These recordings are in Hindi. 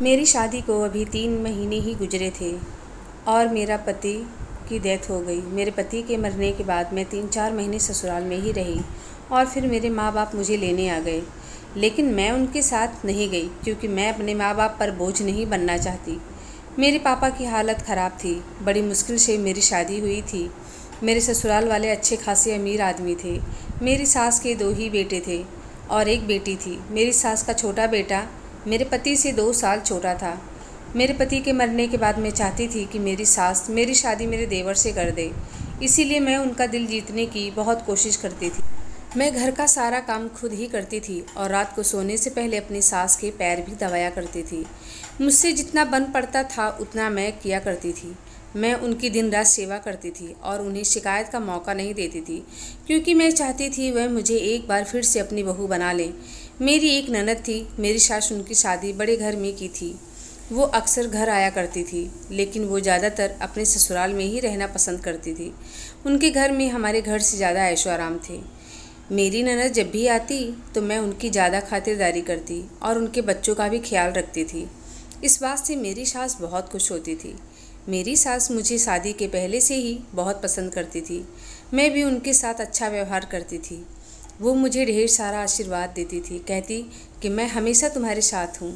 मेरी शादी को अभी 3 महीने ही गुजरे थे और मेरा पति की डेथ हो गई। मेरे पति के मरने के बाद मैं 3-4 महीने ससुराल में ही रही और फिर मेरे माँ बाप मुझे लेने आ गए। लेकिन मैं उनके साथ नहीं गई क्योंकि मैं अपने माँ बाप पर बोझ नहीं बनना चाहती। मेरे पापा की हालत ख़राब थी। बड़ी मुश्किल से मेरी शादी हुई थी। मेरे ससुराल वाले अच्छे खासे अमीर आदमी थे। मेरी सास के 2 ही बेटे थे और एक बेटी थी। मेरी सास का छोटा बेटा मेरे पति से 2 साल छोटा था। मेरे पति के मरने के बाद मैं चाहती थी कि मेरी सास मेरी शादी मेरे देवर से कर दे। इसीलिए मैं उनका दिल जीतने की बहुत कोशिश करती थी। मैं घर का सारा काम खुद ही करती थी और रात को सोने से पहले अपनी सास के पैर भी दबाया करती थी। मुझसे जितना बन पड़ता था उतना मैं किया करती थी। मैं उनकी दिन रात सेवा करती थी और उन्हें शिकायत का मौका नहीं देती थी क्योंकि मैं चाहती थी वह मुझे एक बार फिर से अपनी बहू बना लें। मेरी एक ननद थी। मेरी सास उनकी शादी बड़े घर में की थी। वो अक्सर घर आया करती थी, लेकिन वो ज़्यादातर अपने ससुराल में ही रहना पसंद करती थी। उनके घर में हमारे घर से ज़्यादा ऐशो आराम थे। मेरी ननद जब भी आती तो मैं उनकी ज़्यादा खातिरदारी करती और उनके बच्चों का भी ख्याल रखती थी। इस बात से मेरी सास बहुत खुश होती थी। मेरी सास मुझे शादी के पहले से ही बहुत पसंद करती थी। मैं भी उनके साथ अच्छा व्यवहार करती थी। वो मुझे ढेर सारा आशीर्वाद देती थी। कहती कि मैं हमेशा तुम्हारे साथ हूँ।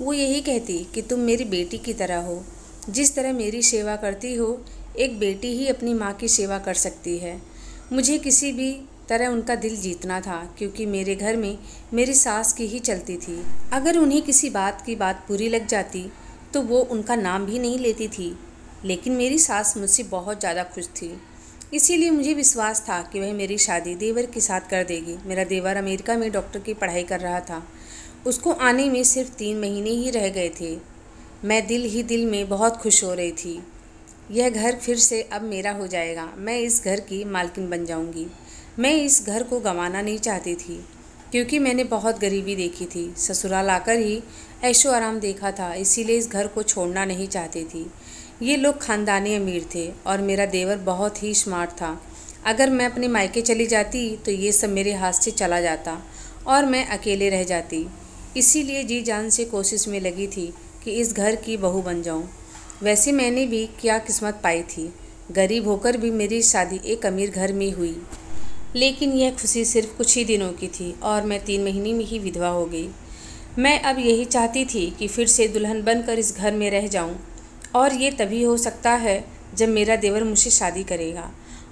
वो यही कहती कि तुम मेरी बेटी की तरह हो। जिस तरह मेरी सेवा करती हो, एक बेटी ही अपनी माँ की सेवा कर सकती है। मुझे किसी भी तरह उनका दिल जीतना था क्योंकि मेरे घर में मेरी सास की ही चलती थी। अगर उन्हें किसी बात की बात बुरी लग जाती तो वो उनका नाम भी नहीं लेती थी। लेकिन मेरी सास मुझसे बहुत ज़्यादा खुश थी। इसीलिए मुझे विश्वास था कि वह मेरी शादी देवर के साथ कर देगी। मेरा देवर अमेरिका में डॉक्टर की पढ़ाई कर रहा था। उसको आने में सिर्फ 3 महीने ही रह गए थे। मैं दिल ही दिल में बहुत खुश हो रही थी। यह घर फिर से अब मेरा हो जाएगा। मैं इस घर की मालकिन बन जाऊंगी। मैं इस घर को गंवाना नहीं चाहती थी क्योंकि मैंने बहुत गरीबी देखी थी। ससुराल आकर ही ऐशो आराम देखा था, इसीलिए इस घर को छोड़ना नहीं चाहती थी। ये लोग ख़ानदानी अमीर थे और मेरा देवर बहुत ही स्मार्ट था। अगर मैं अपने मायके चली जाती तो ये सब मेरे हाथ से चला जाता और मैं अकेले रह जाती। इसीलिए जी जान से कोशिश में लगी थी कि इस घर की बहू बन जाऊं। वैसे मैंने भी क्या किस्मत पाई थी। गरीब होकर भी मेरी शादी एक अमीर घर में हुई। लेकिन यह खुशी सिर्फ कुछ ही दिनों की थी और मैं 3 महीने में ही विधवा हो गई। मैं अब यही चाहती थी कि फिर से दुल्हन बनकर इस घर में रह जाऊं और ये तभी हो सकता है जब मेरा देवर मुझसे शादी करेगा।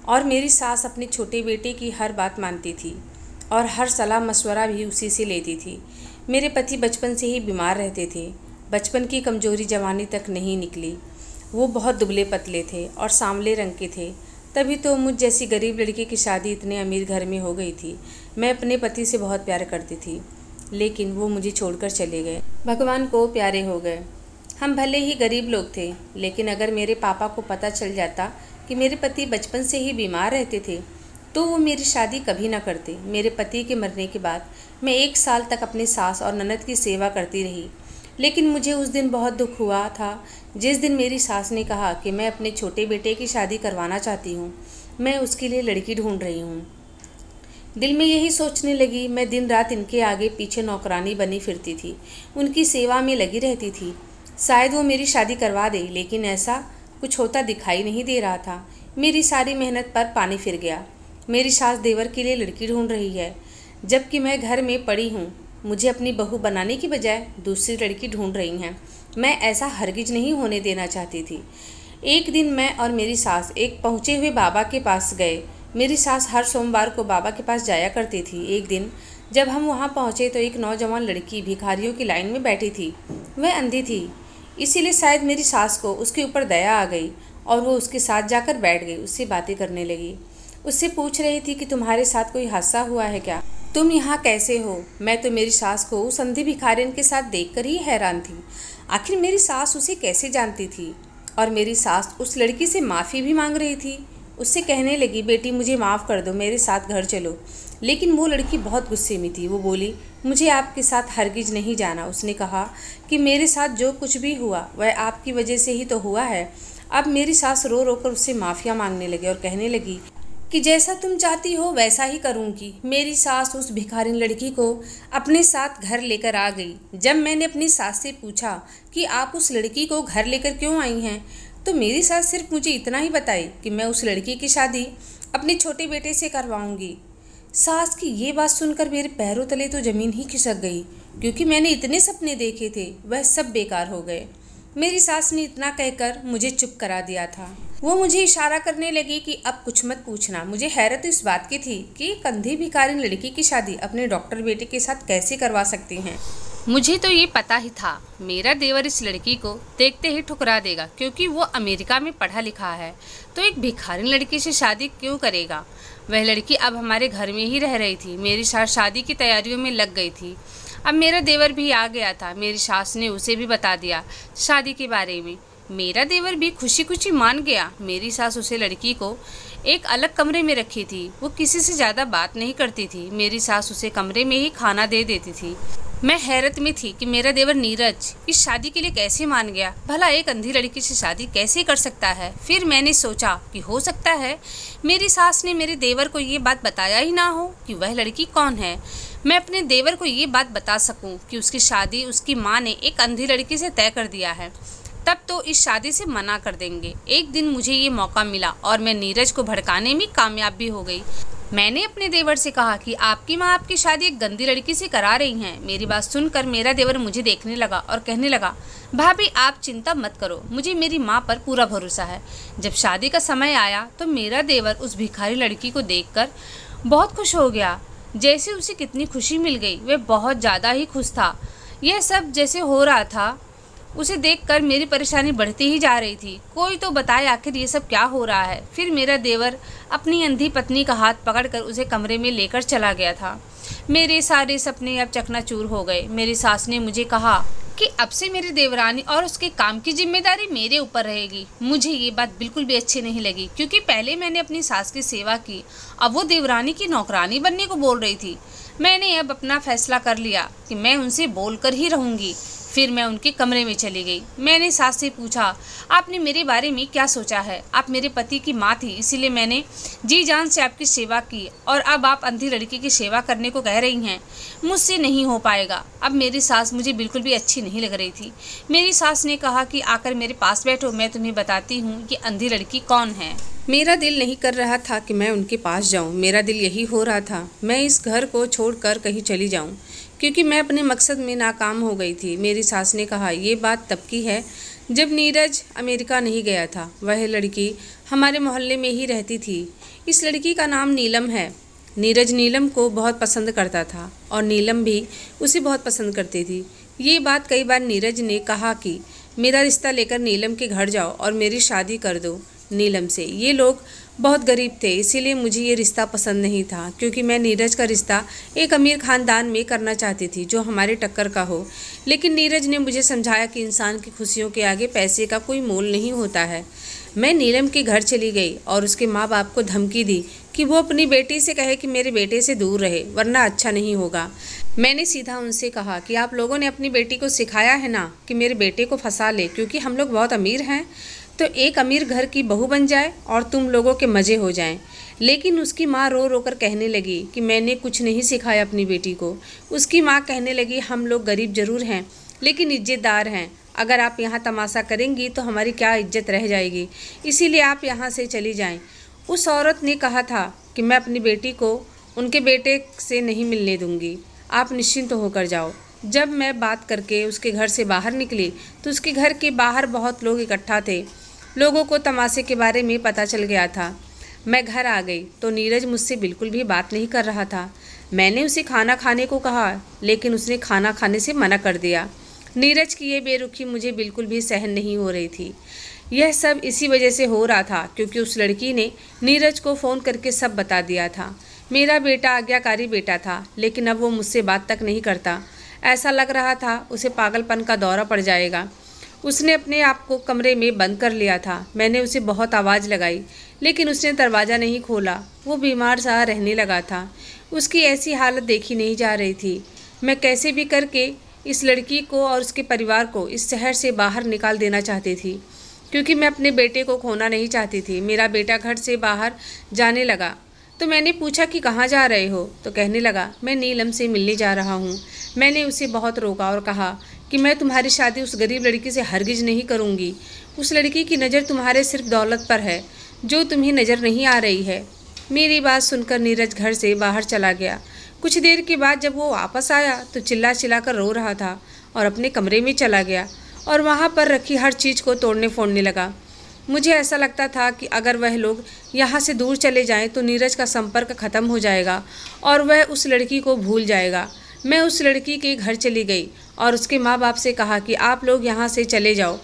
और मेरी सास अपने छोटे बेटे की हर बात मानती थी और हर सलाह मशवरा भी उसी से लेती थी। मेरे पति बचपन से ही बीमार रहते थे। बचपन की कमजोरी जवानी तक नहीं निकली। वो बहुत दुबले पतले थे और सांवले रंग के थे। तभी तो मुझ जैसी गरीब लड़की की शादी इतने अमीर घर में हो गई थी। मैं अपने पति से बहुत प्यार करती थी, लेकिन वो मुझे छोड़कर चले गए। भगवान को प्यारे हो गए। हम भले ही गरीब लोग थे, लेकिन अगर मेरे पापा को पता चल जाता कि मेरे पति बचपन से ही बीमार रहते थे तो वो मेरी शादी कभी ना करते। मेरे पति के मरने के बाद मैं 1 साल तक अपनी सास और ननद की सेवा करती रही। लेकिन मुझे उस दिन बहुत दुख हुआ था जिस दिन मेरी सास ने कहा कि मैं अपने छोटे बेटे की शादी करवाना चाहती हूँ। मैं उसके लिए लड़की ढूंढ रही हूँ। दिल में यही सोचने लगी। मैं दिन रात इनके आगे पीछे नौकरानी बनी फिरती थी, उनकी सेवा में लगी रहती थी। शायद वो मेरी शादी करवा दे, लेकिन ऐसा कुछ होता दिखाई नहीं दे रहा था। मेरी सारी मेहनत पर पानी फिर गया। मेरी सास देवर के लिए लड़की ढूंढ रही है, जबकि मैं घर में पड़ी हूँ। मुझे अपनी बहू बनाने की बजाय दूसरी लड़की ढूंढ रही हैं। मैं ऐसा हरगिज नहीं होने देना चाहती थी। एक दिन मैं और मेरी सास एक पहुँचे हुए बाबा के पास गए। मेरी सास हर सोमवार को बाबा के पास जाया करती थी। एक दिन जब हम वहाँ पहुँचे तो एक नौजवान लड़की भिखारियों की लाइन में बैठी थी। वह अंधी थी, इसीलिए शायद मेरी सास को उसके ऊपर दया आ गई और वो उसके साथ जाकर बैठ गई। उससे बातें करने लगी। उससे पूछ रही थी कि तुम्हारे साथ कोई हादसा हुआ है क्या? तुम यहाँ कैसे हो? मैं तो मेरी सास को उस अंधी भिखारिन के साथ देखकर ही हैरान थी। आखिर मेरी सास उसे कैसे जानती थी? और मेरी सास उस लड़की से माफ़ी भी मांग रही थी। उससे कहने लगी, बेटी मुझे माफ़ कर दो, मेरे साथ घर चलो। लेकिन वो लड़की बहुत गुस्से में थी। वो बोली, मुझे आपके साथ हरगिज नहीं जाना। उसने कहा कि मेरे साथ जो कुछ भी हुआ वह आपकी वजह से ही तो हुआ है। अब मेरी सास रो रो कर उससे माफ़िया मांगने लगी और कहने लगी कि जैसा तुम चाहती हो वैसा ही करूँगी। मेरी सास उस भिखारिन लड़की को अपने साथ घर लेकर आ गई। जब मैंने अपनी सास से पूछा कि आप उस लड़की को घर लेकर क्यों आई हैं, तो मेरी सास सिर्फ मुझे इतना ही बताई कि मैं उस लड़की की शादी अपने छोटे बेटे से करवाऊंगी। सास की ये बात सुनकर मेरे पैरों तले तो ज़मीन ही खिसक गई, क्योंकि मैंने इतने सपने देखे थे वह सब बेकार हो गए। मेरी सास ने इतना कहकर मुझे चुप करा दिया था। वो मुझे इशारा करने लगी कि अब कुछ मत पूछना। मुझे हैरत इस बात की थी कि एक अंधी भिखारिन लड़की की शादी अपने डॉक्टर बेटे के साथ कैसे करवा सकती हैं। मुझे तो ये पता ही था मेरा देवर इस लड़की को देखते ही ठुकरा देगा, क्योंकि वो अमेरिका में पढ़ा लिखा है, तो एक भिखारिन लड़की से शादी क्यों करेगा। वह लड़की अब हमारे घर में ही रह रही थी। मेरी सास शादी की तैयारियों में लग गई थी। अब मेरा देवर भी आ गया था। मेरी सास ने उसे भी बता दिया शादी के बारे में। मेरा देवर भी खुशी खुशी मान गया। मेरी सास उसे लड़की को एक अलग कमरे में रखी थी। वो किसी से ज़्यादा बात नहीं करती थी। मेरी सास उसे कमरे में ही खाना दे देती थी। मैं हैरत में थी कि मेरा देवर नीरज इस शादी के लिए कैसे मान गया। भला एक अंधी लड़की से शादी कैसे कर सकता है। फिर मैंने सोचा कि हो सकता है मेरी सास ने मेरे देवर को ये बात बताया ही ना हो कि वह लड़की कौन है। मैं अपने देवर को ये बात बता सकूं कि उसकी शादी उसकी माँ ने एक अंधी लड़की से तय कर दिया है, तब तो इस शादी से मना कर देंगे। एक दिन मुझे ये मौका मिला और मैं नीरज को भड़काने में कामयाब भी हो गई। मैंने अपने देवर से कहा कि आपकी माँ आपकी शादी एक गंदी लड़की से करा रही हैं। मेरी बात सुनकर मेरा देवर मुझे देखने लगा और कहने लगा, भाभी आप चिंता मत करो, मुझे मेरी माँ पर पूरा भरोसा है। जब शादी का समय आया तो मेरा देवर उस भिखारी लड़की को देखकर बहुत खुश हो गया। जैसे उसे कितनी खुशी मिल गई, वह बहुत ज़्यादा ही खुश था। यह सब जैसे हो रहा था उसे देखकर मेरी परेशानी बढ़ती ही जा रही थी। कोई तो बताए आखिर ये सब क्या हो रहा है। फिर मेरा देवर अपनी अंधी पत्नी का हाथ पकड़कर उसे कमरे में लेकर चला गया था। मेरे सारे सपने अब चकनाचूर हो गए। मेरी सास ने मुझे कहा कि अब से मेरी देवरानी और उसके काम की जिम्मेदारी मेरे ऊपर रहेगी। मुझे ये बात बिल्कुल भी अच्छी नहीं लगी, क्योंकि पहले मैंने अपनी सास की सेवा की, अब वो देवरानी की नौकरानी बनने को बोल रही थी। मैंने अब अपना फैसला कर लिया कि मैं उनसे बोलकर ही रहूँगी। फिर मैं उनके कमरे में चली गई। मैंने सास से पूछा, आपने मेरे बारे में क्या सोचा है। आप मेरे पति की माँ थी, इसीलिए मैंने जी जान से आपकी सेवा की, और अब आप अंधी लड़की की सेवा करने को कह रही हैं। मुझसे नहीं हो पाएगा। अब मेरी सास मुझे बिल्कुल भी अच्छी नहीं लग रही थी। मेरी सास ने कहा कि आकर मेरे पास बैठो, मैं तुम्हें बताती हूँ कि अंधी लड़की कौन है। मेरा दिल नहीं कर रहा था कि मैं उनके पास जाऊं। मेरा दिल यही हो रहा था मैं इस घर को छोड़कर कहीं चली जाऊं, क्योंकि मैं अपने मकसद में नाकाम हो गई थी। मेरी सास ने कहा, ये बात तब की है जब नीरज अमेरिका नहीं गया था। वह लड़की हमारे मोहल्ले में ही रहती थी। इस लड़की का नाम नीलम है। नीरज नीलम को बहुत पसंद करता था और नीलम भी उसे बहुत पसंद करती थी। ये बात कई बार नीरज ने कहा कि मेरा रिश्ता लेकर नीलम के घर जाओ और मेरी शादी कर दो नीलम से। ये लोग बहुत गरीब थे, इसीलिए मुझे ये रिश्ता पसंद नहीं था, क्योंकि मैं नीरज का रिश्ता एक अमीर ख़ानदान में करना चाहती थी जो हमारे टक्कर का हो। लेकिन नीरज ने मुझे समझाया कि इंसान की खुशियों के आगे पैसे का कोई मोल नहीं होता है। मैं नीलम के घर चली गई और उसके माँ बाप को धमकी दी कि वो अपनी बेटी से कहे कि मेरे बेटे से दूर रहे, वरना अच्छा नहीं होगा। मैंने सीधा उनसे कहा कि आप लोगों ने अपनी बेटी को सिखाया है ना कि मेरे बेटे को फंसा ले, क्योंकि हम लोग बहुत अमीर हैं, तो एक अमीर घर की बहू बन जाए और तुम लोगों के मज़े हो जाएं। लेकिन उसकी माँ रो रो कर कहने लगी कि मैंने कुछ नहीं सिखाया अपनी बेटी को। उसकी माँ कहने लगी, हम लोग गरीब ज़रूर हैं लेकिन इज्जतदार हैं। अगर आप यहाँ तमाशा करेंगी तो हमारी क्या इज्जत रह जाएगी, इसीलिए आप यहाँ से चली जाएं। उस औरत ने कहा था कि मैं अपनी बेटी को उनके बेटे से नहीं मिलने दूँगी, आप निश्चिंत होकर जाओ। जब मैं बात करके उसके घर से बाहर निकली तो उसके घर के बाहर बहुत लोग इकट्ठा थे। लोगों को तमाशे के बारे में पता चल गया था। मैं घर आ गई तो नीरज मुझसे बिल्कुल भी बात नहीं कर रहा था। मैंने उसे खाना खाने को कहा, लेकिन उसने खाना खाने से मना कर दिया। नीरज की ये बेरुखी मुझे बिल्कुल भी सहन नहीं हो रही थी। यह सब इसी वजह से हो रहा था क्योंकि उस लड़की ने नीरज को फ़ोन करके सब बता दिया था। मेरा बेटा आज्ञाकारी बेटा था, लेकिन अब वो मुझसे बात तक नहीं करता। ऐसा लग रहा था उसे पागलपन का दौरा पड़ जाएगा। उसने अपने आप को कमरे में बंद कर लिया था। मैंने उसे बहुत आवाज़ लगाई, लेकिन उसने दरवाज़ा नहीं खोला। वो बीमार सा रहने लगा था। उसकी ऐसी हालत देखी नहीं जा रही थी। मैं कैसे भी करके इस लड़की को और उसके परिवार को इस शहर से बाहर निकाल देना चाहती थी। क्योंकि मैं अपने बेटे को खोना नहीं चाहती थी। मेरा बेटा घर से बाहर जाने लगा तो मैंने पूछा कि कहाँ जा रहे हो, तो कहने लगा मैं नीलम से मिलने जा रहा हूँ। मैंने उसे बहुत रोका और कहा कि मैं तुम्हारी शादी उस गरीब लड़की से हरगिज़ नहीं करूँगी। उस लड़की की नज़र तुम्हारे सिर्फ दौलत पर है जो तुम्हें नज़र नहीं आ रही है। मेरी बात सुनकर नीरज घर से बाहर चला गया। कुछ देर के बाद जब वो वापस आया तो चिल्ला चिल्ला कर रो रहा था और अपने कमरे में चला गया और वहाँ पर रखी हर चीज़ को तोड़ने फोड़ने लगा। मुझे ऐसा लगता था कि अगर वह लोग यहाँ से दूर चले जाएं तो नीरज का संपर्क ख़त्म हो जाएगा और वह उस लड़की को भूल जाएगा। मैं उस लड़की के घर चली गई और उसके माँ बाप से कहा कि आप लोग यहाँ से चले जाओ,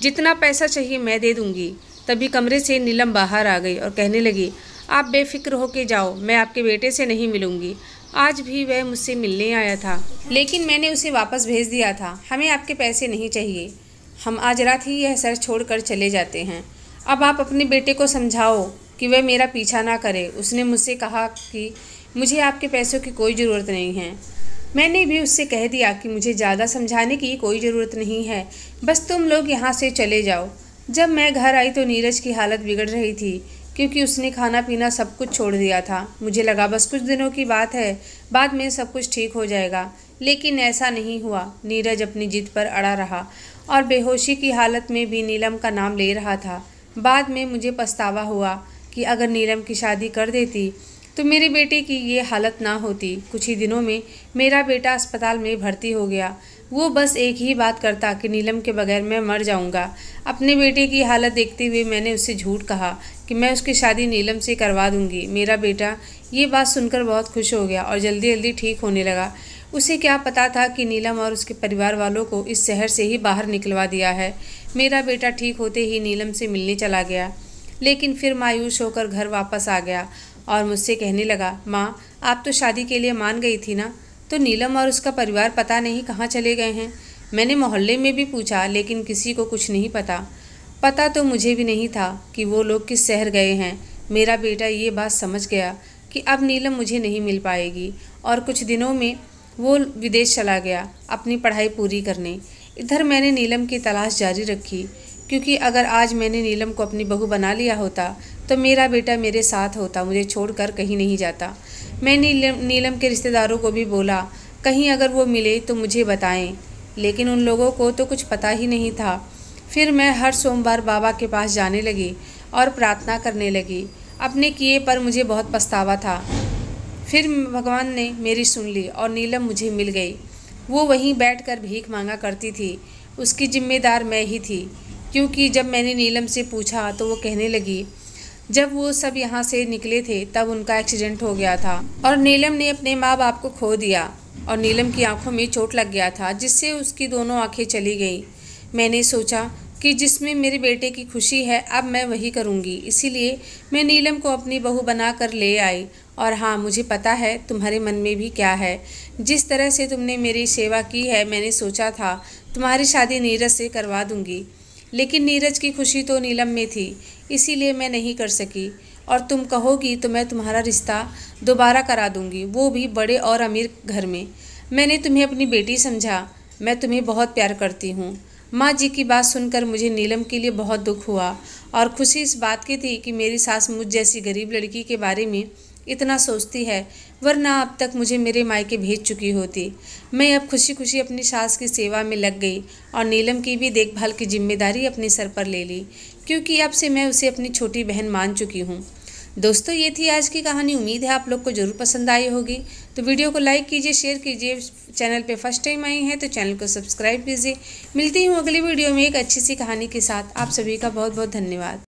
जितना पैसा चाहिए मैं दे दूँगी। तभी कमरे से नीलम बाहर आ गई और कहने लगी, आप बेफिक्र होके जाओ, मैं आपके बेटे से नहीं मिलूँगी। आज भी वह मुझसे मिलने आया था, लेकिन मैंने उसे वापस भेज दिया था। हमें आपके पैसे नहीं चाहिए, हम आज रात ही यह शहर छोड़कर चले जाते हैं। अब आप अपने बेटे को समझाओ कि वह मेरा पीछा ना करे। उसने मुझसे कहा कि मुझे आपके पैसों की कोई ज़रूरत नहीं है। मैंने भी उससे कह दिया कि मुझे ज़्यादा समझाने की कोई ज़रूरत नहीं है, बस तुम लोग यहाँ से चले जाओ। जब मैं घर आई तो नीरज की हालत बिगड़ रही थी क्योंकि उसने खाना पीना सब कुछ छोड़ दिया था। मुझे लगा बस कुछ दिनों की बात है, बाद में सब कुछ ठीक हो जाएगा, लेकिन ऐसा नहीं हुआ। नीरज अपनी जिद पर अड़ा रहा और बेहोशी की हालत में भी नीलम का नाम ले रहा था। बाद में मुझे पछतावा हुआ कि अगर नीलम की शादी कर देती तो मेरे बेटे की ये हालत ना होती। कुछ ही दिनों में मेरा बेटा अस्पताल में भर्ती हो गया। वो बस एक ही बात करता कि नीलम के बगैर मैं मर जाऊंगा। अपने बेटे की हालत देखते हुए मैंने उससे झूठ कहा कि मैं उसकी शादी नीलम से करवा दूंगी। मेरा बेटा ये बात सुनकर बहुत खुश हो गया और जल्दी जल्दी ठीक होने लगा। उसे क्या पता था कि नीलम और उसके परिवार वालों को इस शहर से ही बाहर निकलवा दिया है। मेरा बेटा ठीक होते ही नीलम से मिलने चला गया, लेकिन फिर मायूस होकर घर वापस आ गया और मुझसे कहने लगा, माँ आप तो शादी के लिए मान गई थी ना, तो नीलम और उसका परिवार पता नहीं कहाँ चले गए हैं। मैंने मोहल्ले में भी पूछा लेकिन किसी को कुछ नहीं पता तो मुझे भी नहीं था कि वो लोग किस शहर गए हैं। मेरा बेटा ये बात समझ गया कि अब नीलम मुझे नहीं मिल पाएगी और कुछ दिनों में वो विदेश चला गया अपनी पढ़ाई पूरी करने। इधर मैंने नीलम की तलाश जारी रखी, क्योंकि अगर आज मैंने नीलम को अपनी बहू बना लिया होता तो मेरा बेटा मेरे साथ होता, मुझे छोड़कर कहीं नहीं जाता। मैं नीलम के रिश्तेदारों को भी बोला कहीं अगर वो मिले तो मुझे बताएं, लेकिन उन लोगों को तो कुछ पता ही नहीं था। फिर मैं हर सोमवार बाबा के पास जाने लगी और प्रार्थना करने लगी। अपने किए पर मुझे बहुत पछतावा था। फिर भगवान ने मेरी सुन ली और नीलम मुझे मिल गई। वो वहीं बैठकर भीख मांगा करती थी। उसकी जिम्मेदार मैं ही थी, क्योंकि जब मैंने नीलम से पूछा तो वो कहने लगी जब वो सब यहाँ से निकले थे तब उनका एक्सीडेंट हो गया था और नीलम ने अपने माँ बाप को खो दिया और नीलम की आंखों में चोट लग गया था, जिससे उसकी दोनों आंखें चली गईं। मैंने सोचा कि जिसमें मेरे बेटे की खुशी है अब मैं वही करूँगी, इसीलिए मैं नीलम को अपनी बहू बना कर ले आई। और हाँ, मुझे पता है तुम्हारे मन में भी क्या है। जिस तरह से तुमने मेरी सेवा की है, मैंने सोचा था तुम्हारी शादी नीरज से करवा दूँगी, लेकिन नीरज की खुशी तो नीलम में थी, इसीलिए मैं नहीं कर सकी। और तुम कहोगी तो मैं तुम्हारा रिश्ता दोबारा करा दूँगी, वो भी बड़े और अमीर घर में। मैंने तुम्हें अपनी बेटी समझा, मैं तुम्हें बहुत प्यार करती हूँ। माँ जी की बात सुनकर मुझे नीलम के लिए बहुत दुख हुआ और खुशी इस बात की थी कि मेरी सास मुझ जैसी गरीब लड़की के बारे में इतना सोचती है, वरना अब तक मुझे मेरे मायके भेज चुकी होती। मैं अब खुशी खुशी अपनी सास की सेवा में लग गई और नीलम की भी देखभाल की जिम्मेदारी अपने सर पर ले ली, क्योंकि अब से मैं उसे अपनी छोटी बहन मान चुकी हूँ। दोस्तों, ये थी आज की कहानी। उम्मीद है आप लोग को ज़रूर पसंद आई होगी। तो वीडियो को लाइक कीजिए, शेयर कीजिए। चैनल पे फर्स्ट टाइम आई हैं तो चैनल को सब्सक्राइब कीजिए। मिलती हूँ अगली वीडियो में एक अच्छी सी कहानी के साथ। आप सभी का बहुत बहुत धन्यवाद।